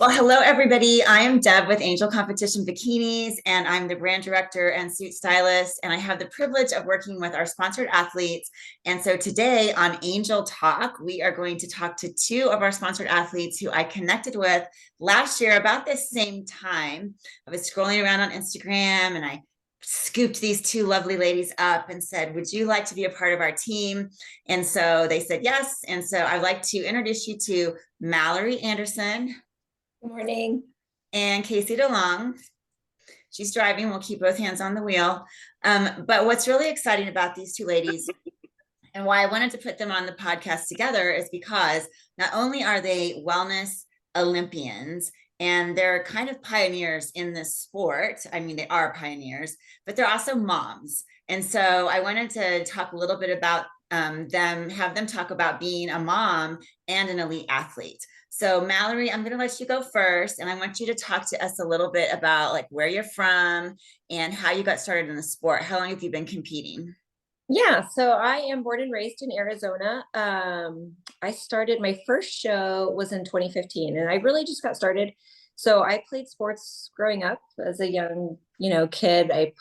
Well, hello, everybody. I am Deb with Angel Competition Bikinis, and I'm the brand director and suit stylist. And I have the privilege of working with our sponsored athletes. And so today on Angel Talk, we are going to talk to two of our sponsored athletes who I connected with last year about this same time. I was scrolling around on Instagram and I scooped these two lovely ladies up and said, would you like to be a part of our team? And so they said yes. And so I'd like to introduce you to Mallory Anderson Good morning. and Casey Delong. She's driving. We'll keep both hands on the wheel. But what's really exciting about these two ladies and why I wanted to put them on the podcast together is because not only are they wellness Olympians and they're kind of pioneers in this sport. I mean, they are pioneers, but they're also moms. And so I wanted to talk a little bit about have them talk about being a mom and an elite athlete. So Mallory, I'm going to let you go first, and I want you to talk to us a little bit about like where you're from and how you got started in the sport. How long have you been competing? Yeah, so I am born and raised in Arizona. I started my first show was in 2015, and I really just got started. So I played sports growing up as a young, kid. I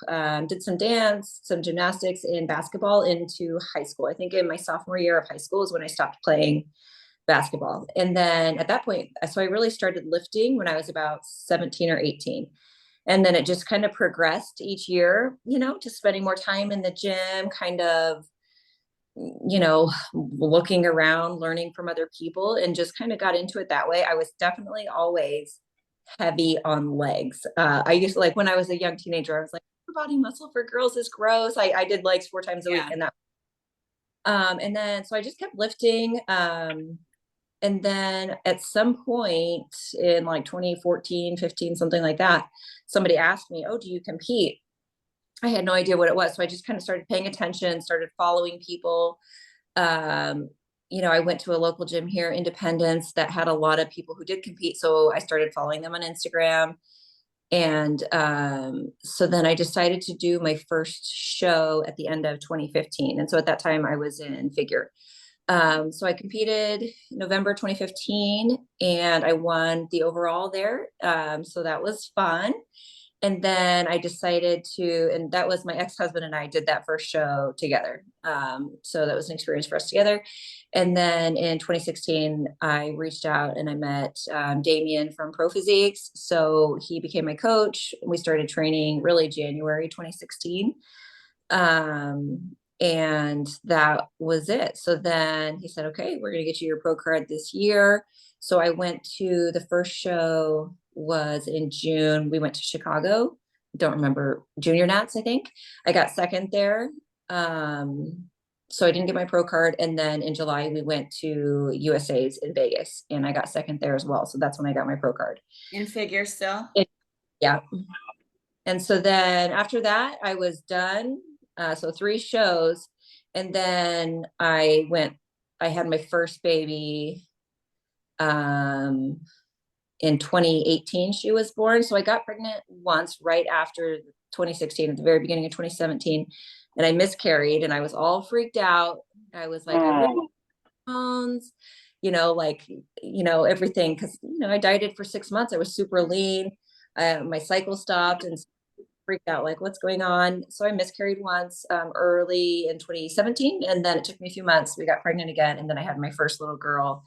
did some dance, some gymnastics, and basketball into high school. I think in my sophomore year of high school is when I stopped playing basketball. And then at that point, so I really started lifting when I was about 17 or 18. And then it just kind of progressed each year, to spending more time in the gym, kind of, looking around, learning from other people, and just kind of got into it that way. I was definitely always heavy on legs. I used to, like, when I was a young teenager, I was like, body muscle for girls is gross. I did legs 4 times a week, and that and then so I just kept lifting. And then at some point in like 2014, 15, something like that, somebody asked me, oh, do you compete? I had no idea what it was. So I just kind of started paying attention, started following people. Um, I went to a local gym here, Independence, that had a lot of people who did compete. So I started following them on Instagram. And so then I decided to do my first show at the end of 2015. And so at that time I was in figure. So I competed November 2015 and I won the overall there. So that was fun. And then I decided and that was my ex-husband and I did that first show together. So that was an experience for us together. And then in 2016, I reached out and I met Damien from Pro Physiques. So he became my coach. We started training really January 2016. And that was it. So then he said, okay, we're going to get you your pro card this year. So I went to the first show was in June. We went to Chicago. Don't remember, Junior Nats, I think. I got second there. So I didn't get my pro card. And then in July, we went to USA's in Vegas and I got second there as well. So that's when I got my pro card. In figure still? Yeah. And so then after that, I was done. So 3 shows. And then I had my first baby in 2018. She was born. So I got pregnant once right after 2016, at the very beginning of 2017. And I miscarried and I was all freaked out. I was like, I really pounds, everything. Cause I dieted for 6 months. I was super lean. My cycle stopped and freaked out, like what's going on. So I miscarried once early in 2017. And then it took me a few months. We got pregnant again. And then I had my first little girl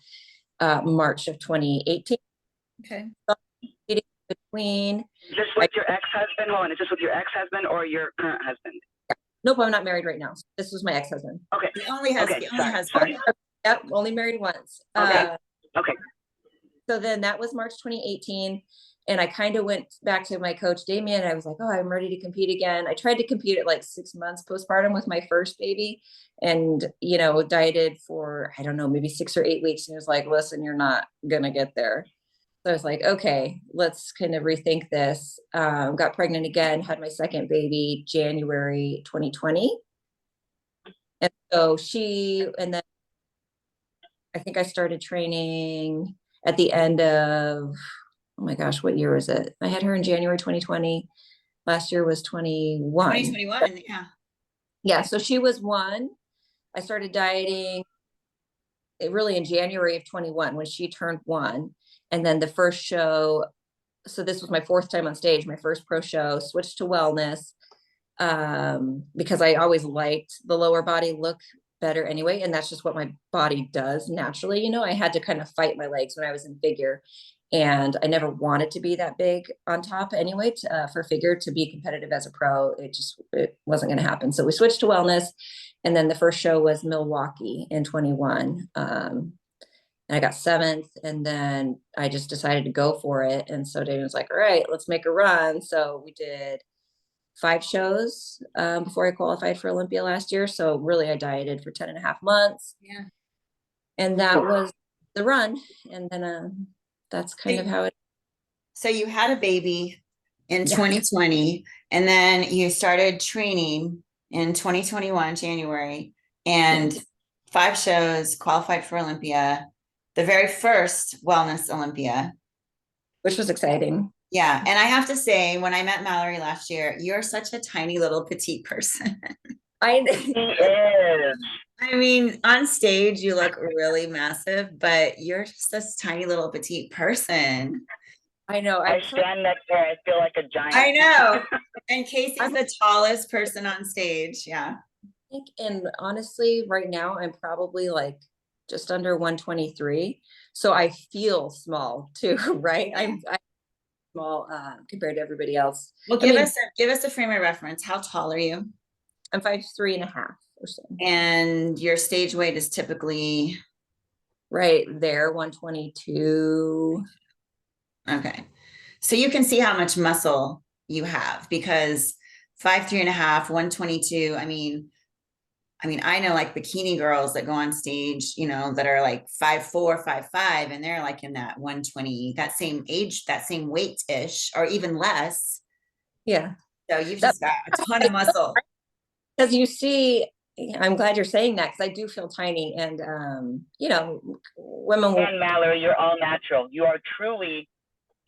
March of 2018. Okay. Between just with your ex-husband? Hold on, is this with your ex-husband or your current husband? Nope, I'm not married right now. This was my ex-husband. Okay. The only husband. Okay, only husband. Yep, only married once. Okay. Okay. So then that was March 2018. And I kind of went back to my coach, Damien. And I was like, oh, I'm ready to compete again. I tried to compete at like 6 months postpartum with my first baby and, dieted for, I don't know, maybe 6 or 8 weeks. And he was like, listen, you're not going to get there. So I was like, okay, let's kind of rethink this. Got pregnant again, had my second baby, January 2020. And so and then I think I started training at the end of, oh my gosh, what year was it? I had her in January 2020. Last year was 21. 2021, yeah. Yeah, so she was 1. I started dieting really in January of 21 when she turned 1. And then the first show, so this was my 4th time on stage, my first pro show, switched to wellness, because I always liked the lower body look better anyway. And that's just what my body does naturally. You know, I had to kind of fight my legs when I was in figure, and I never wanted to be that big on top anyway, for figure to be competitive as a pro. It wasn't going to happen. So we switched to wellness. And then the first show was Milwaukee in 21. And I got 7th, and then I just decided to go for it. And so David was like, all right, let's make a run. So we did 5 shows before I qualified for Olympia last year. So really I dieted for 10.5 months. Yeah. And that was the run. And then that's kind of how it. So you had a baby in 2020, and then you started training in 2021, January, and 5 shows, qualified for Olympia, the very first wellness Olympia. Which was exciting. Yeah. And I have to say, when I met Mallory last year, you're such a tiny little petite person. He is. I mean, on stage, you look really massive, but you're just this tiny little petite person. I know. I stand next to her. I feel like a giant. I know. And Casey's the tallest person on stage. Yeah. And honestly, right now, I'm probably like just under 123. So I feel small too, right? I'm small compared to everybody else. Well, give us a frame of reference. How tall are you? I'm 5'3.5" or so. And your stage weight is typically right there, 122. Okay. So you can see how much muscle you have, because 5'3.5", 122. I mean, I know like bikini girls that go on stage, you know, that are like 5'4", 5'5", and they're like in that 120, that same age, that same weight-ish, or even less. Yeah. So you've just got a ton of muscle. Because you see, I'm glad you're saying that, because I do feel tiny, and you know, women. And Mallory, you're all natural. You are truly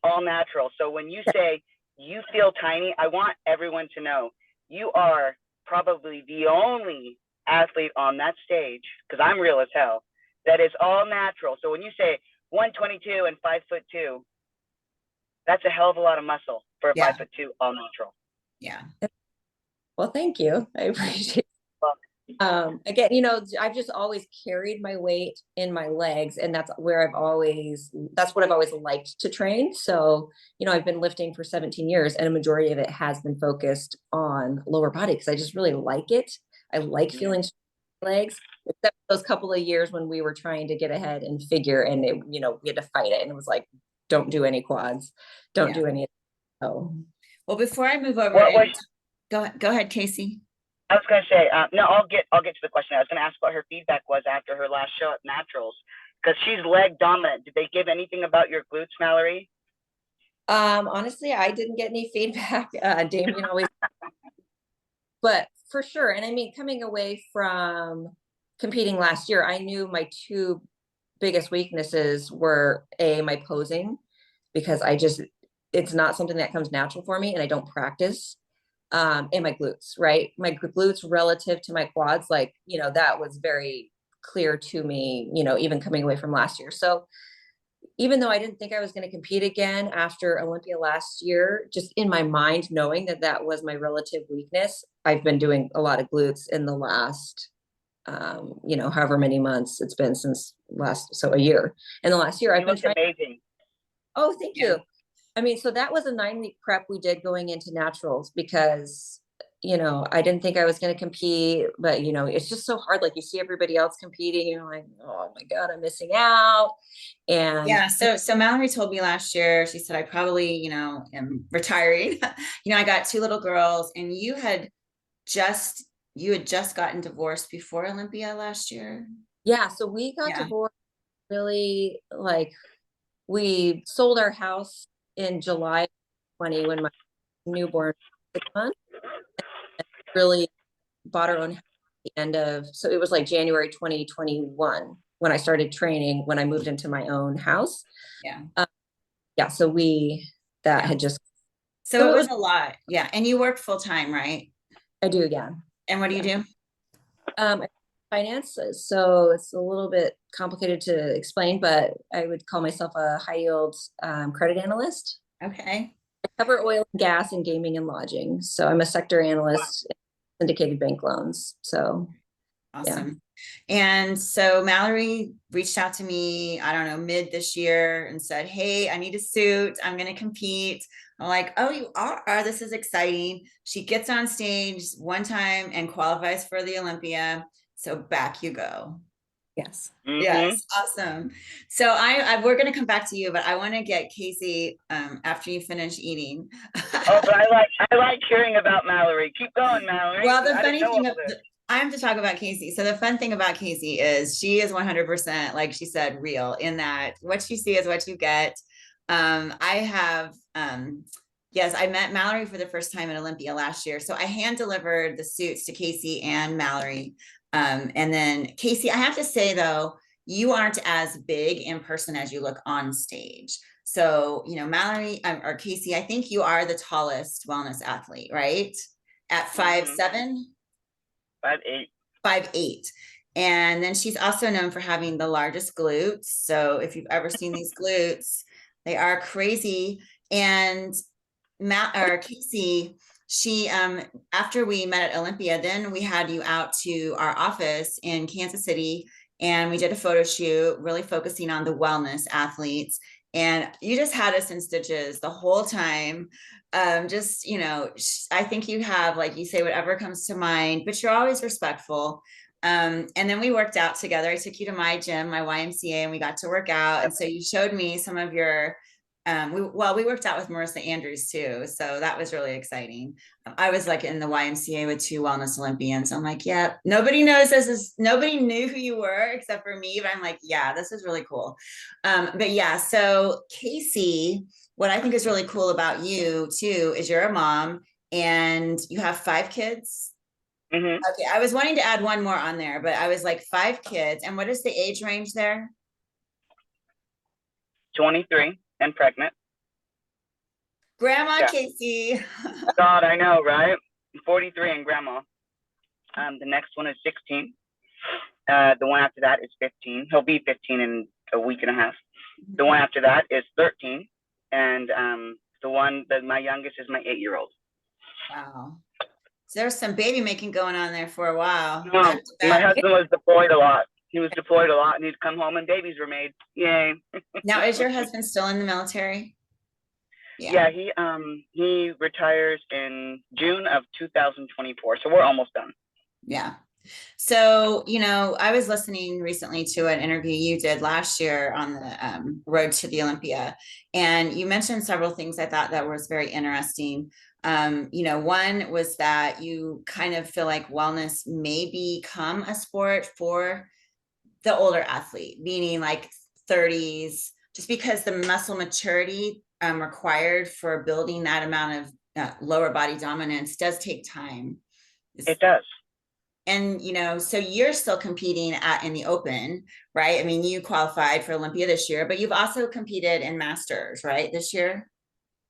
all natural. So when you say you feel tiny, I want everyone to know you are probably the only athlete on that stage, because I'm real as hell, that is all natural. So when you say 122 and 5'2", that's a hell of a lot of muscle for a 5'2" all natural. Yeah. Well, thank you. I appreciate it. Again, you know, I've just always carried my weight in my legs, and that's what I've always liked to train. So, you know, I've been lifting for 17 years, and a majority of it has been focused on lower body, because I just really like it. I like feeling legs, except those couple of years when we were trying to get ahead and figure, and it, you know, we had to fight it, and it was like, don't do any quads, don't do any. Oh, well, before I move over, go ahead, Casey. I was going to say, no, I'll get to the question. I was going to ask what her feedback was after her last show at Naturals, because she's leg dominant. Did they give anything about your glutes, Mallory? Honestly, I didn't get any feedback. Damien always, but for sure. And I mean, coming away from competing last year, I knew my 2 biggest weaknesses were my posing, because it's not something that comes natural for me, and I don't practice. And my glutes, right? My glutes relative to my quads, like, you know, that was very clear to me, you know, even coming away from last year. So even though I didn't think I was going to compete again after Olympia last year, just in my mind, knowing that that was my relative weakness, I've been doing a lot of glutes in the last, you know, however many months it's been since a year. In the last year, I've been trying. Amazing. Oh, thank you. I mean, so that was a 9-week prep we did going into Naturals, because, you know, I didn't think I was going to compete, but, you know, it's just so hard. Like, you see everybody else competing, and you're like, oh my God, I'm missing out. And yeah, so Mallory told me last year, she said, I probably, you know, am retiring. You know, I got 2 little girls, and you had just gotten divorced before Olympia last year. Yeah. So we got divorced really, like, we sold our house in July 20 when my newborn was 6 months, and really bought our own house at the end of, so it was like January 2021 when I started training, when I moved into my own house. So had just, so it was a lot. Yeah. And you work full time, right? I do. Yeah. And what do you do? I'm finance. So it's a little bit complicated to explain, but I would call myself a high yield credit analyst. Okay. I cover oil and gas and gaming and lodging. So I'm a sector analyst in syndicated bank loans. So Awesome. And so Mallory reached out to me, I don't know, mid this year and said, hey, I need a suit. I'm going to compete. I'm like, oh, you are? This is exciting. She gets on stage one time and qualifies for the Olympia. So back you go. yes. Mhm. Yes, awesome. So we're going to come back to you, but I want to get Casey after you finish eating. Oh, but I like hearing about Mallory. Keep going, Mallory. Well, the I didn't funny know thing, all this. I have to talk about Casey. So the fun thing about Casey is she is 100%, like she said, real in that what you see is what you get. I have, yes, I met Mallory for the first time at Olympia last year. So I hand delivered the suits to Casey and Mallory. And then Casey, I have to say though, you aren't as big in person as you look on stage. So, you know, Mallory or Casey, I think you are the tallest wellness athlete, right? At 5'7", 5'8". 5'8". And then she's also known for having the largest glutes. So if you've ever seen these glutes, they are crazy. And Casey, she after we met at Olympia, then we had you out to our office in Kansas City and we did a photo shoot really focusing on the wellness athletes. And you just had us in stitches the whole time. Just, you know, I think you have, like you say, whatever comes to mind, but you're always respectful. And then we worked out together. I took you to my gym, my YMCA, and we got to work out. And so you showed me some of your, we worked out with Marissa Andrews too. So that was really exciting. I was like in the YMCA with 2 wellness Olympians. I'm like, yeah, nobody knows nobody knew who you were except for me, but I'm like, yeah, this is really cool. But yeah, so Casey, what I think is really cool about you too, is you're a mom and you have 5 kids. Mm-hmm. Okay, I was wanting to add one more on there, but I was like 5 kids. And what is the age range there? 23 and pregnant. Grandma Yeah. Casey. God, I know, right? 43 and grandma. The next one is 16. The one after that is 15. He'll be 15 in a week and a half. The one after that is 13. And my youngest is my 8-year-old. Wow. So there's some baby making going on there for a while. My husband was deployed a lot. He was deployed a lot and he'd come home and babies were made. Yay. Now, is your husband still in the military? Yeah, he retires in June of 2024. So we're almost done. Yeah. So, you know, I was listening recently to an interview you did last year on the road to the Olympia, and you mentioned several things I thought that was very interesting. You know, one was that you kind of feel like wellness may become a sport for the older athlete, meaning like 30s, just because the muscle maturity required for building that amount of lower body dominance does take time. It does. And, you know, so you're still competing in the open, right? I mean, you qualified for Olympia this year, but you've also competed in masters, right? This year?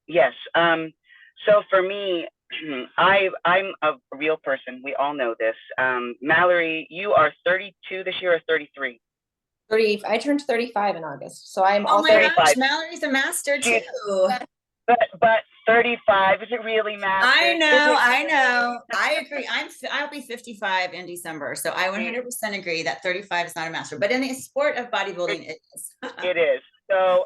Yes. So for me, I'm a real person. We all know this. Mallory, you are 32 this year or 33? 30. I turned 35 in August. So I'm Oh also my gosh, Mallory's a master too. But 35, is it really master? I know. I agree. I'll be 55 in December. So I 100% agree that 35 is not a master, but in the sport of bodybuilding, it is. It is. So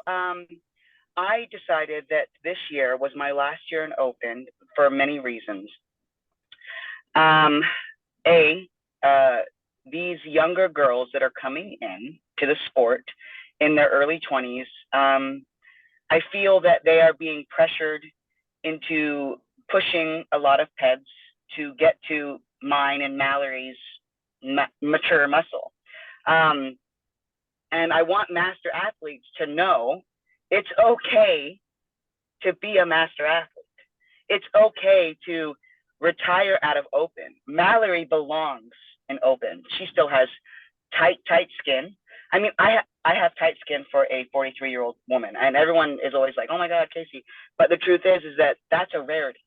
I decided that this year was my last year in open for many reasons. These younger girls that are coming in to the sport in their early 20s, I feel that they are being pressured into pushing a lot of PEDs to get to mine and Mallory's mature muscle. And I want master athletes to know it's okay to be a master athlete. It's okay to retire out of open. Mallory belongs in open. She still has tight skin. I mean, I have tight skin for a 43-year-old woman, and everyone is always like, "Oh my God, Casey!" But the truth is that that's a rarity.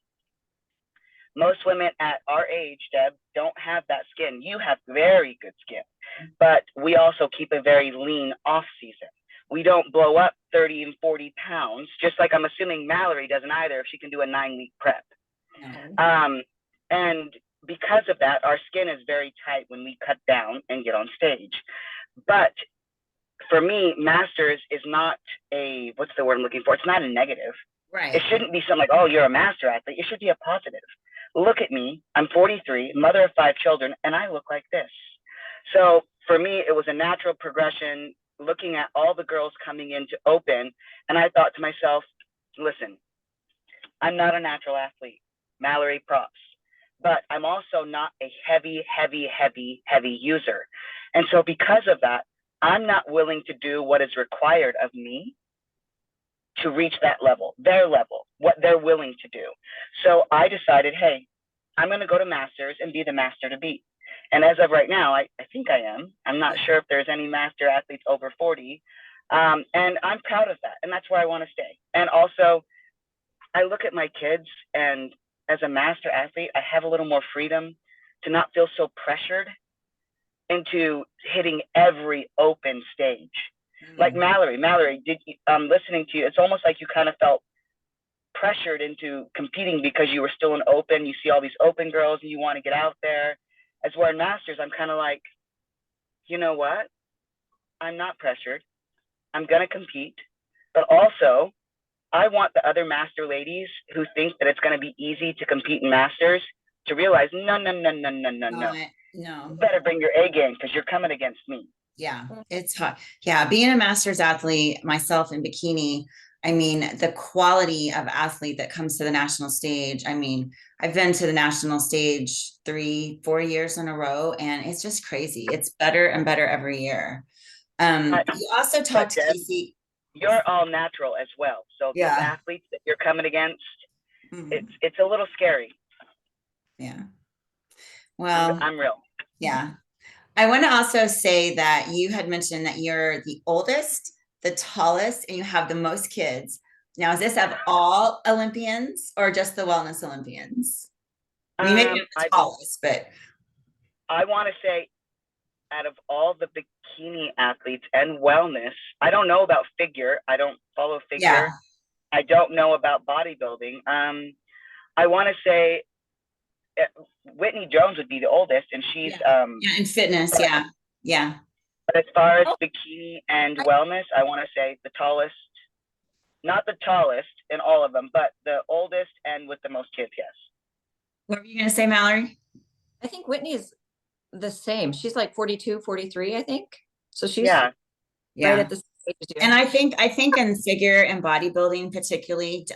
Most women at our age, Deb, don't have that skin. You have very good skin, but we also keep a very lean off season. We don't blow up 30 and 40 pounds, just like I'm assuming Mallory doesn't either if she can do a 9-week prep. No. And because of that, our skin is very tight when we cut down and get on stage. But for me, masters is not a, what's the word I'm looking for? It's not a negative. Right. It shouldn't be something like, oh, you're a master athlete. It should be a positive. Look at me. I'm 43, mother of 5 children, and I look like this. So for me, it was a natural progression looking at all the girls coming in to open. And I thought to myself, listen, I'm not a natural athlete. Mallory, props. But I'm also not a heavy user. And so because of that, I'm not willing to do what is required of me to reach that level, their level, what they're willing to do. So I decided, hey, I'm going to go to masters and be the master to beat. And as of right now, I think I am. I'm not sure if there's any master athletes over 40. And I'm proud of that. And that's where I want to stay. And also, I look at my kids, and as a master athlete, I have a little more freedom to not feel so pressured into hitting every open stage. Like Mallory, listening to you, it's almost like you kind of felt pressured into competing because you were still an open. You see all these open girls and you want to get out there. As where in masters, I'm kind of like, you know what? I'm not pressured. I'm going to compete. But also, I want the other master ladies who think that it's going to be easy to compete in masters to realize, no. No. You better bring your A game because you're coming against me. Yeah, it's hard. Yeah, being a master's athlete myself in bikini, I mean, the quality of athlete that comes to the national stage. I mean, I've been to the national stage 3-4 years in a row, and it's just crazy. It's better and better every year. You also talked to Deb, Casey. You're all natural as well. So the athletes that you're coming against, it's a little scary. Yeah. Well, I'm real. Yeah. I want to also say that you had mentioned that you're the oldest, the tallest, and you have the most kids. Now, is this of all Olympians or just the wellness Olympians? I mean, maybe the tallest, but I want to say out of all the bikini athletes and wellness, I don't know about figure. I don't follow figure. Yeah. I don't know about bodybuilding. I want to say Whitney Jones would be the oldest, and she's in fitness. Yeah. But as far as bikini and wellness, I want to say the tallest, not the tallest in all of them, but the oldest and with the most kids. Yes. What were you going to say, Mallory? I think Whitney is the same. She's like 42, 43, I think. So she's right at the same age. And I think in figure and bodybuilding particularly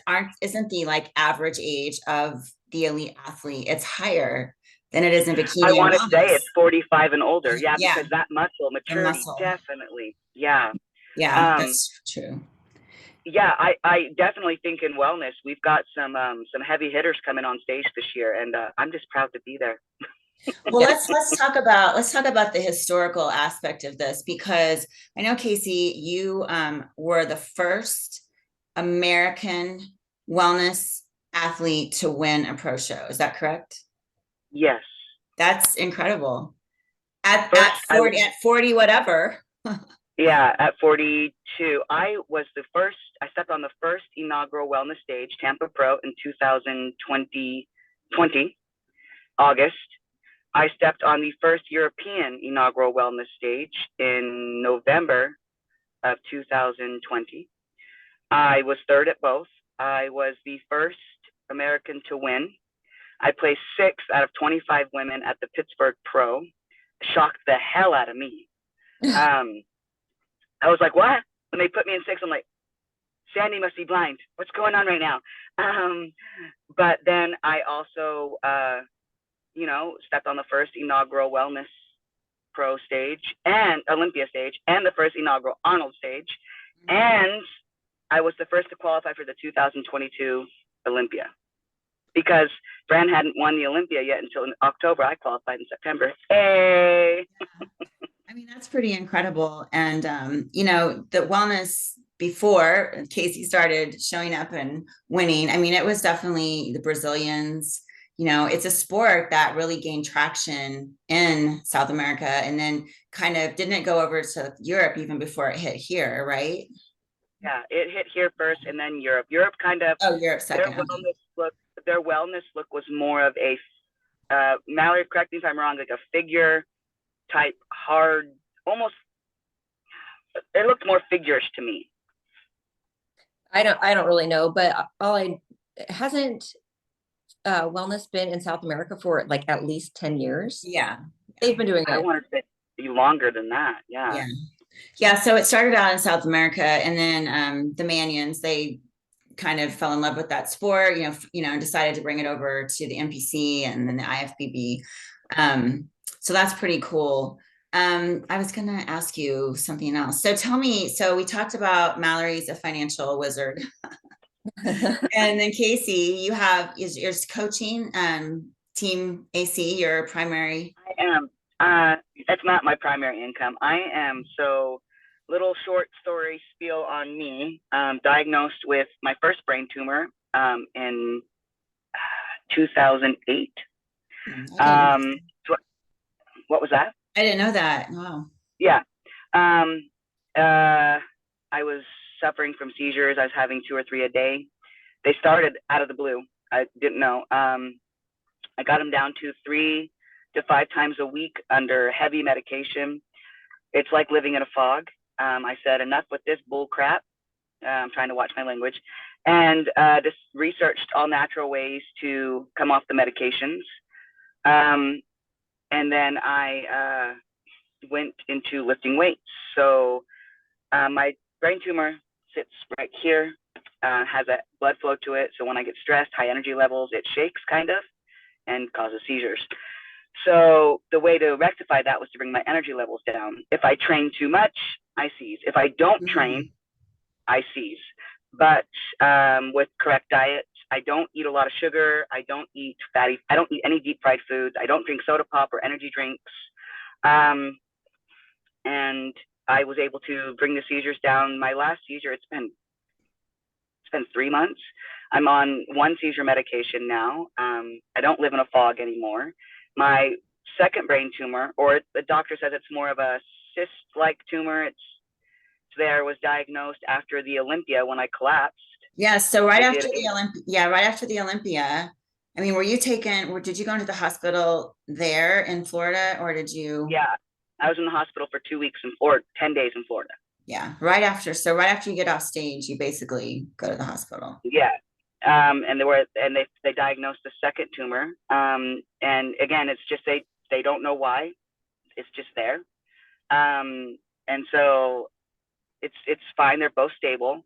isn't the like average age of the elite athlete, it's higher than it is in bikini. I want to say it's 45 and older. Yeah, because that muscle maturity, definitely. Yeah. Yeah, that's true. Yeah, I definitely think in wellness we've got some heavy hitters coming on stage this year, and I'm just proud to be there. Well, let's talk about the historical aspect of this, because I know, Casey, you were the first American wellness athlete to win a pro show. Is that correct? Yes. That's incredible. At 40 whatever. Yeah, at 42. I stepped on the first inaugural wellness stage, Tampa Pro, in 2020, August. I stepped on the first European inaugural wellness stage in November of 2020. I was third at both. I was the first American to win. I placed 6th out of 25 women at the Pittsburgh Pro. Shocked the hell out of me. I was like, what? When they put me in 6th, I'm like, Sandy must be blind. What's going on right now? But then I also, stepped on the first inaugural wellness pro stage and Olympia stage and the first inaugural Arnold stage. And I was the first to qualify for the 2022 Olympia, because Fran hadn't won the Olympia yet until in October. I qualified in September. Hey. I mean, that's pretty incredible. And, the wellness before Casey started showing up and winning, I mean, it was definitely the Brazilians, it's a sport that really gained traction in South America, and then kind of didn't it go over to Europe even before it hit here, right? Yeah, it hit here first and then Europe. Europe kind of, Oh, Europe their second. wellness look was more of a, Mallory, correct me if I'm wrong, like a figure type, hard, almost, it looked more figures to me. I don't really know, but hasn't wellness been in South America for like at least 10 years? Yeah. They've been doing I it. want to say longer than that. Yeah. Yeah. So it started out in South America, and then the Manions, they kind of fell in love with that sport, and decided to bring it over to the NPC and then the IFBB. So that's pretty cool. I was going to ask you something else. So tell me, so we talked about Mallory's a financial wizard. And then Casey, you have is coaching team AC your primary? I am. That's not my primary income. I am. So, little short story spiel on me. Diagnosed with my first brain tumor in 2008. What was that? I didn't know that. Wow. Yeah. I was suffering from seizures. I was having 2 or 3 a day. They started out of the blue. I didn't know. I got them down to 3 to 5 times a week under heavy medication. It's like living in a fog. I said, enough with this bull crap. I'm trying to watch my language. And just researched all natural ways to come off the medications. And then I went into lifting weights. So my brain tumor sits right here, has a blood flow to it. So when I get stressed, high energy levels, it shakes kind of and causes seizures. So the way to rectify that was to bring my energy levels down. If I train too much, I seize. If I don't train, I seize. But with correct diet, I don't eat a lot of sugar. I don't eat any deep fried foods. I don't drink soda pop or energy drinks. And I was able to bring the seizures down. My last seizure, it's been 3 months. I'm on 1 seizure medication now. I don't live in a fog anymore. My second brain tumor, or the doctor says it's more of a cyst-like tumor. Was diagnosed after the Olympia when I collapsed. Yeah. So right after the Olympia, I mean, did you go into the hospital there in Florida, or did you? Yeah, I was in the hospital for 2 weeks or 10 days in Florida. Yeah. Right after you get off stage, you basically go to the hospital. Yeah. And they diagnosed the second tumor. And again, it's just, they don't know why. It's just there. And so it's fine. They're both stable.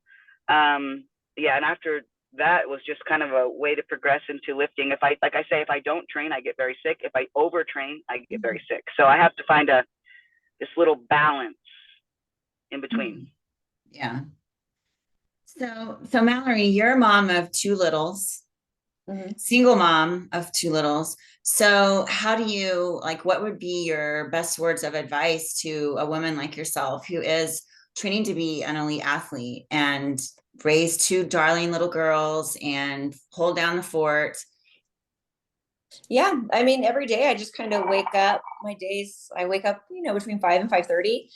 Yeah. And after that, it was just kind of a way to progress into lifting. If I don't train, I get very sick. If I overtrain, I get very sick. So I have to find this little balance in between. Yeah. So Mallory, you're a mom of 2 littles, single mom of 2 littles. So how do you, what would be your best words of advice to a woman like yourself who is training to be an elite athlete and raise 2 darling little girls and hold down the fort? Yeah. I mean, every day I just kind of wake up. I wake up, between 5 and 5:30.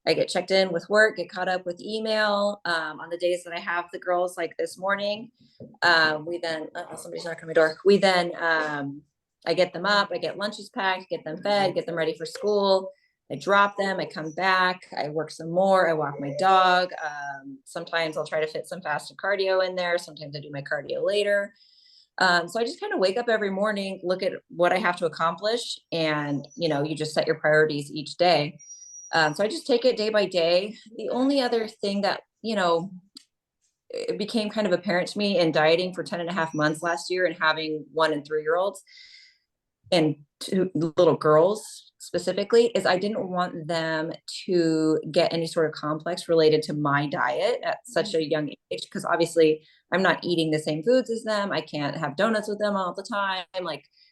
I get checked in with work, get caught up with email. On the days that I have the girls, like this morning, somebody's knocking on my door. I get them up, I get lunches packed, get them fed, get them ready for school. I drop them, I come back, I work some more, I walk my dog. Sometimes I'll try to fit some fasted cardio in there. Sometimes I do my cardio later. So I just kind of wake up every morning, look at what I have to accomplish. And, you just set your priorities each day. So I just take it day by day. The only other thing that, it became kind of apparent to me in dieting for 10 and a half months last year and having 1 and 3-year-olds and 2 little girls specifically, is I didn't want them to get any sort of complex related to my diet at such a young age. Because obviously I'm not eating the same foods as them. I can't have donuts with them all the time.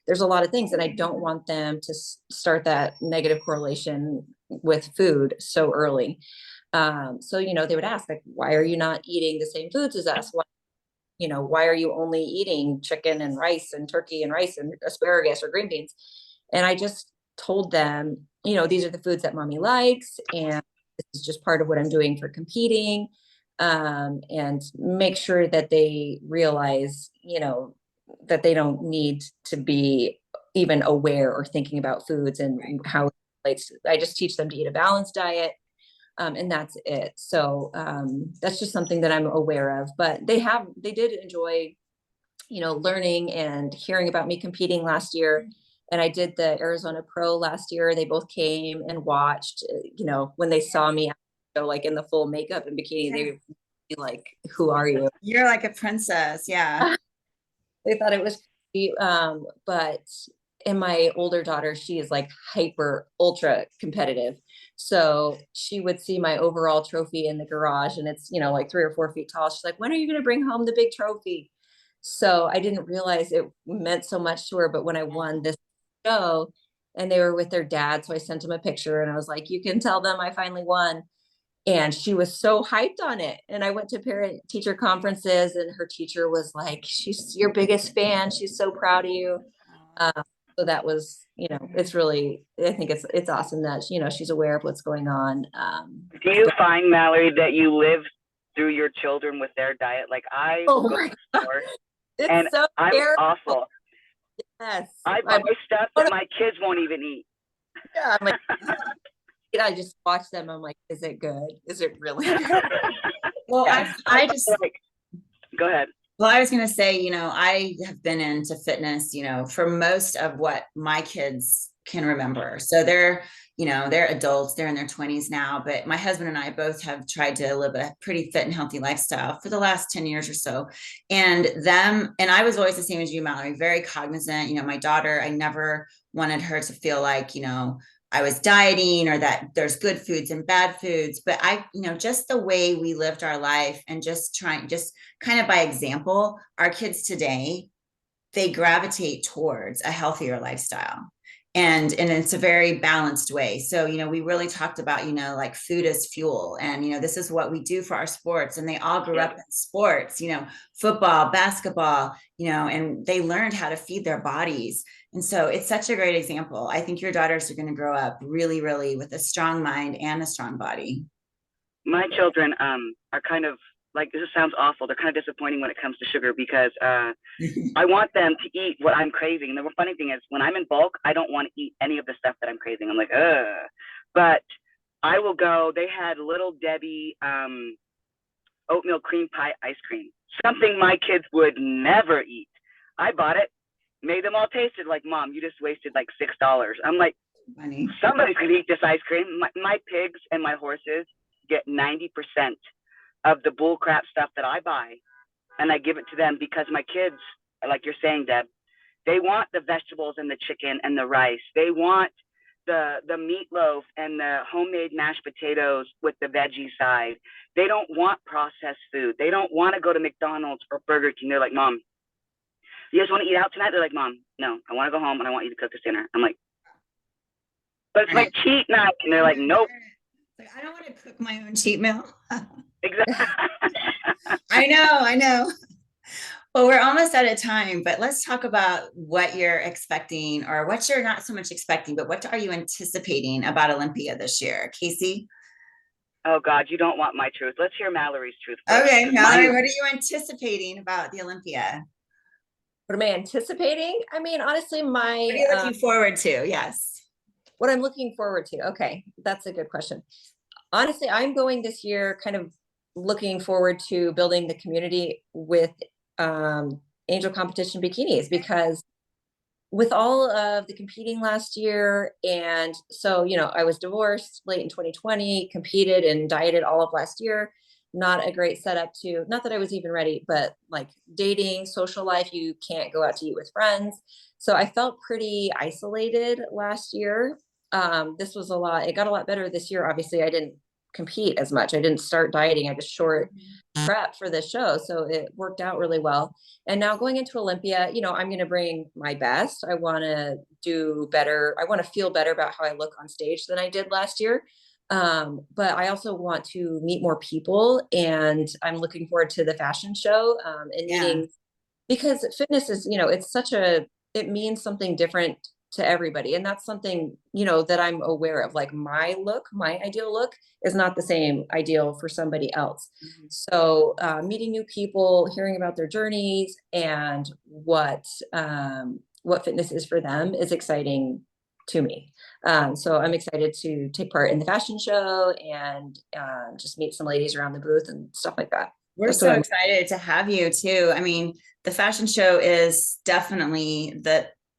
There's a lot of things, and I don't want them to start that negative correlation with food so early. So, they would ask, why are you not eating the same foods as us? why are you only eating chicken and rice and turkey and rice and asparagus or green beans? And I just told them, these are the foods that mommy likes, and this is just part of what I'm doing for competing. And make sure that they realize, that they don't need to be even aware or thinking about foods and how it relates. I just teach them to eat a balanced diet. And that's it. So that's just something that I'm aware of, but they did enjoy, learning and hearing about me competing last year. And I did the Arizona Pro last year. They both came and watched, when they saw me, like in the full makeup and bikini, they would be like, who are you? You're like a princess. Yeah. They thought it was cute. And my older daughter, she is like hyper ultra competitive. So she would see my overall trophy in the garage, and it's, like 3 or 4 feet tall. She's like, when are you going to bring home the big trophy? So I didn't realize it meant so much to her. But when I won this show and they were with their dad, so I sent him a picture and I was like, you can tell them I finally won. And she was so hyped on it. And I went to parent teacher conferences, and her teacher was like, she's your biggest fan. She's so proud of you. So that was, it's really, I think it's awesome that, she's aware of what's going on. Do you find, Mallory, that you live through your children with their diet? Like I go to the store, and so I'm terrible. awful. Yes. I buy stuff that my kids won't even eat. Yeah, I'm like, I just watch them. I'm like, is it good? Is it really good? Well, Yeah. I just go ahead. Well, I was going to say, I have been into fitness, for most of what my kids can remember. So they're adults, they're in their 20s now, but my husband and I both have tried to live a pretty fit and healthy lifestyle for the last 10 years or so. And I was always the same as you, Mallory, very cognizant. My daughter, I never wanted her to feel like, I was dieting or that there's good foods and bad foods, but just the way we lived our life and just kind of by example, our kids today, they gravitate towards a healthier lifestyle. And it's a very balanced way. So, we really talked about, like food as fuel. And, this is what we do for our sports. And they all grew up in sports, football, basketball, and they learned how to feed their bodies. And so it's such a great example. I think your daughters are going to grow up really, really with a strong mind and a strong body. My children are kind of like, this sounds awful. They're kind of disappointing when it comes to sugar because I want them to eat what I'm craving. And the funny thing is, when I'm in bulk, I don't want to eat any of the stuff that I'm craving. I'm like, ugh. But I will go. They had Little Debbie oatmeal cream pie ice cream, something my kids would never eat. I bought it, made them all taste it. Like, Mom, you just wasted like $6. I'm like, Funny. Somebody's gonna eat this ice cream. My pigs and my horses get 90% of the bull crap stuff that I buy, and I give it to them because my kids, like you're saying, Deb, they want the vegetables and the chicken and the rice. They want the meatloaf and the homemade mashed potatoes with the veggie side. They don't want processed food. They don't want to go to McDonald's or Burger King. They're like, Mom, you guys want to eat out tonight? They're like, Mom, no, I want to go home and I want you to cook us dinner. I'm like, but it's like cheat night. And they're like, nope. Like, I don't want to cook my own cheat meal. Exactly. I know. Well, we're almost out of time, but let's talk about what you're expecting, or what you're not so much expecting, but what are you anticipating about Olympia this year, Casey? Oh God, you don't want my truth. Let's hear Mallory's truth first. Okay, Mallory, what are you anticipating about the Olympia? What am I anticipating? I mean, honestly, What are you looking forward to? Yes. What I'm looking forward to. Okay, that's a good question. Honestly, I'm going this year kind of looking forward to building the community with Angel Competition Bikinis, because with all of the competing last year, and so, I was divorced late in 2020, competed and dieted all of last year. Not a great setup to, not that I was even ready, but like dating, social life, you can't go out to eat with friends. So I felt pretty isolated last year. This was it got a lot better this year. Obviously, I didn't compete as much. I didn't start dieting. I just short prep for this show. So it worked out really well. And now going into Olympia, I'm going to bring my best. I want to do better. I want to feel better about how I look on stage than I did last year. But I also want to meet more people, and I'm looking forward to the fashion show, and meeting, because fitness is, it means something different to everybody. And that's something, that I'm aware of. Like my ideal look is not the same ideal for somebody else. Mm-hmm. So meeting new people, hearing about their journeys and what fitness is for them is exciting to me. So I'm excited to take part in the fashion show and just meet some ladies around the booth and stuff like that. We're so excited to have you too. I mean, the fashion show is definitely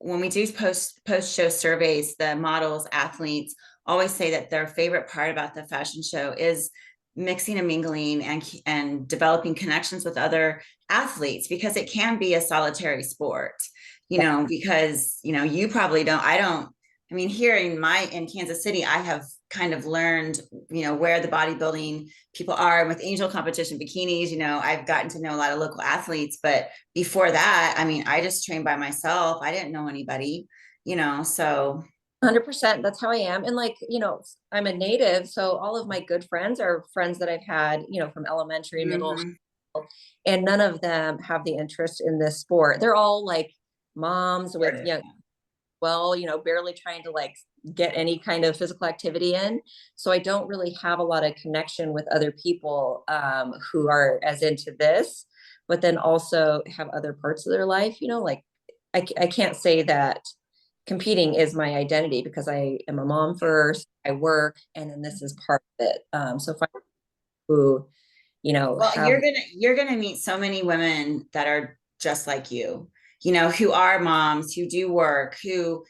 when we do post show surveys, the models, athletes always say that their favorite part about the fashion show is mixing and mingling and developing connections with other athletes, because it can be a solitary sport, because, you probably I mean, here in Kansas City, I have kind of learned, where the bodybuilding people are. With Angel Competition Bikinis, I've gotten to know a lot of local athletes, but before that, I mean, I just trained by myself. I didn't know anybody, so. 100%. That's how I am. And I'm a native. So all of my good friends are friends that I've had, from elementary, middle, and none of them have the interest in this sport. They're all like moms with barely trying to get any kind of physical activity in. So I don't really have a lot of connection with other people who are as into this, but then also have other parts of their life, I can't say that competing is my identity, because I am a mom first, I work, and then this is part of it. So if I who, you're gonna meet so many women that are just like you, who are moms, who do work, who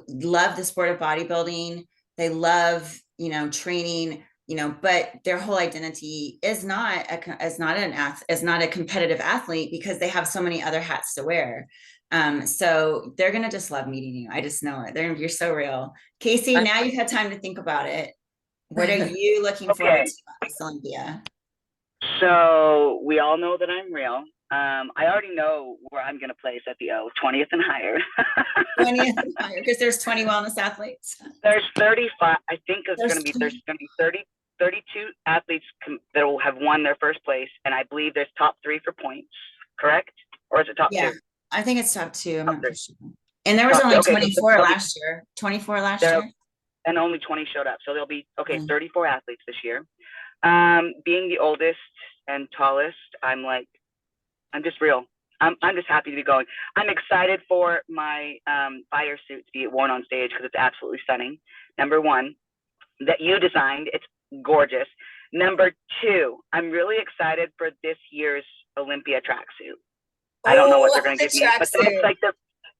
love the sport of bodybuilding. They love, training, but their whole identity is not a competitive athlete, because they have so many other hats to wear. So they're gonna just love meeting you. I just know it. You're so real. Casey, now you've had time to think about it. What are you looking forward to this Olympia? So we all know that I'm real. I already know where I'm going to place at the 20th and higher. 20th and higher, because there's 20 wellness athletes. There's 35. I think there's going to be 32 athletes that will have won their first place, and I believe there's top 3 for points. Correct? Or is it top 2? I think it's top 2. I'm not sure. And there was only 24 last year. 24 last year. And only 20 showed up. So there'll be 34 athletes this year. Being the oldest and tallest, I'm just real. I'm just happy to be going. I'm excited for my fire suit to be worn on stage, because it's absolutely stunning. Number 1, that you designed. It's gorgeous. Number 2, I'm really excited for this year's Olympia tracksuit. I don't know what they're going to give me, but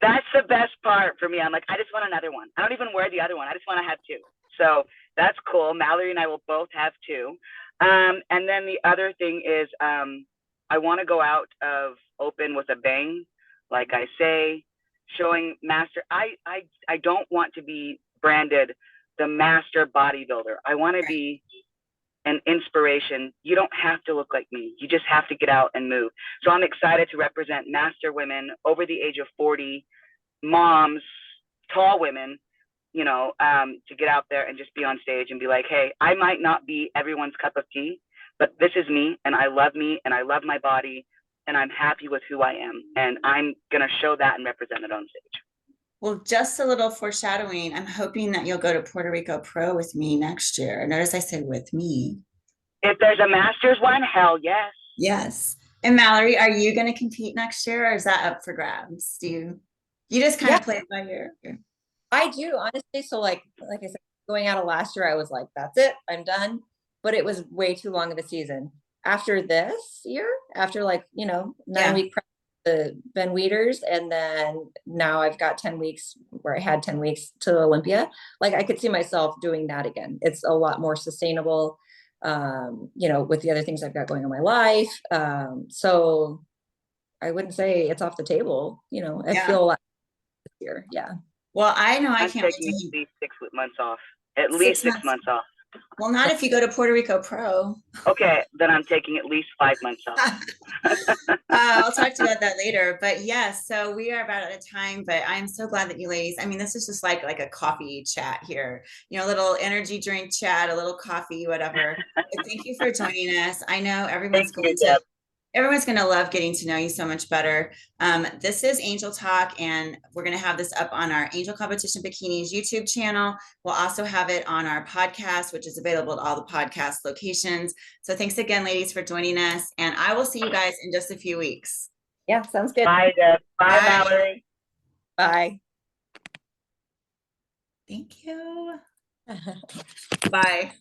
that's the best part for me. I'm like, I just want another one. I don't even wear the other one. I just want to have 2. So that's cool. Mallory and I will both have 2. And then the other thing is, I want to go out of open with a bang, like I say, showing master. I don't want to be branded the master bodybuilder. I want to be an inspiration. You don't have to look like me. You just have to get out and move. So I'm excited to represent master women over the age of 40, moms, tall women, to get out there and just be on stage and be like, hey, I might not be everyone's cup of tea, but this is me, and I love me, and I love my body, and I'm happy with who I am. And I'm going to show that and represent it on stage. Well, just a little foreshadowing. I'm hoping that you'll go to Puerto Rico Pro with me next year. Notice I said with me. If there's a Masters one, hell yes. Yes. And Mallory, are you going to compete next year, or is that up for grabs? Do you just kind of play it by ear? I do, honestly. So like I said, going out of last year, I was like, that's it, I'm done. But it was way too long of a season. After this year, after 9-week prep, the Ben Weeders, and then now I've got 10 weeks where I had 10 weeks to Olympia. I could see myself doing that again. It's a lot more sustainable, with the other things I've got going on in my life. So I wouldn't say it's off the table. I feel a lot this year. Yeah. Well, I know I can't taking at least 6 months off. At least 6 months off. Well, not if you go to Puerto Rico Pro. Okay, then I'm taking at least 5 months off. I'll talk to you about that later. But yes, so we are about out of time, but I'm so glad that you ladies, I mean, this is just like a coffee chat here, a little energy drink chat, a little coffee, whatever. But thank you for joining us. I know everyone's going to love getting to know you so much better. This is Angel Talk, and we're going to have this up on our Angel Competition Bikinis YouTube channel. We'll also have it on our podcast, which is available at all the podcast locations. So thanks again, ladies, for joining us. And I will see you guys in just a few weeks. Yeah, sounds good. Bye, Deb. Bye, Bye. Mallory. Bye. Thank you. Bye.